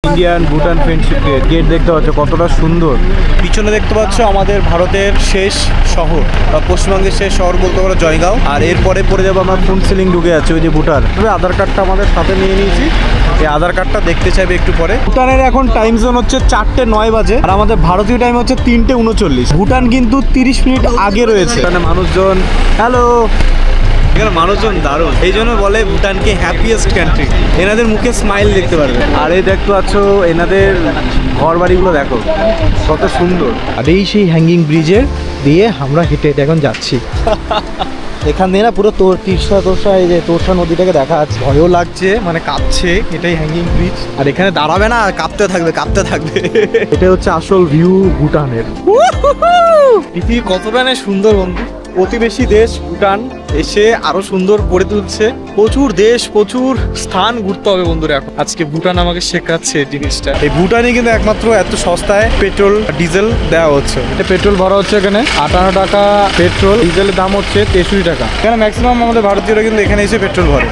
Indian Bhutan friendship gate দেখতে পাচ্ছ কতটা সুন্দর। পিছনে দেখতে পাচ্ছ আমাদের ভারতের শেষ শহর বা পশ্চিমবঙ্গের শেষ শহর বলতে পারো জয়গাঁও। আর এরপরে পরে যাবো আমরা ফুনসিলিং ঢুকে যাচ্ছি ওই যে ভুটান। তবে আধার কার্ডটা আমাদের সাথে নিয়ে নিয়েছি, এই আধার কার্ডটা দেখতে চাইবে একটু পরে। ভুটানের এখন টাইম জোন হচ্ছে 4:09 বাজে আর আমাদের ভারতীয় টাইম হচ্ছে 3:39। ভুটান কিন্তু 30 মিনিট আগে রয়েছে। এখানে মানুষজন হ্যালো, এখানে মানুষজন দারুণ, এই জন্য বলে ভুটানকে হ্যাপিয়েস্ট কান্ট্রি। এনাদের মুখে স্মাইল দেখতে পারবে। আর এই দেখতে পাচ্ছ এনাদের ঘর বাড়িগুলো দেখো কত সুন্দর। আর এই সেই হ্যাঙ্গিং ব্রিজের দিয়ে আমরা হেঁটে হেঁটে এখন যাচ্ছি। এখান দিয়ে না পুরো তোরসা এই যে তোরসা নদীটাকে দেখা যাচ্ছে। ভয়ও লাগছে, মানে কাঁপছে। এটাই হ্যাঙ্গিং ব্রিজ। আর এখানে দাঁড়াবে না, কাঁপতে থাকবে কাঁপতে থাকবে। এটা হচ্ছে আসল ভিউ ভুটানের। পৃথিবী কতটা না সুন্দর বন্ধু। প্রতিবেশী দেশ ভুটান এসে আরো সুন্দর করে তুলছে। প্রচুর দেশ প্রচুর স্থান ঘুরতে হবে বন্ধুরা। এখন আজকে ভুটান আমাকে শেখাচ্ছে জিনিসটা। এই ভুটানে কিন্তু একমাত্র এত সস্তায় পেট্রোল ডিজেল দেওয়া হচ্ছে। এটা পেট্রোল ভরা হচ্ছে এখানে 58 টাকা পেট্রোল, ডিজেলের দাম হচ্ছে 63 টাকা। এখানে ম্যাক্সিমাম আমাদের ভারতীয়রা কিন্তু এখানে এসে পেট্রোল ভরে।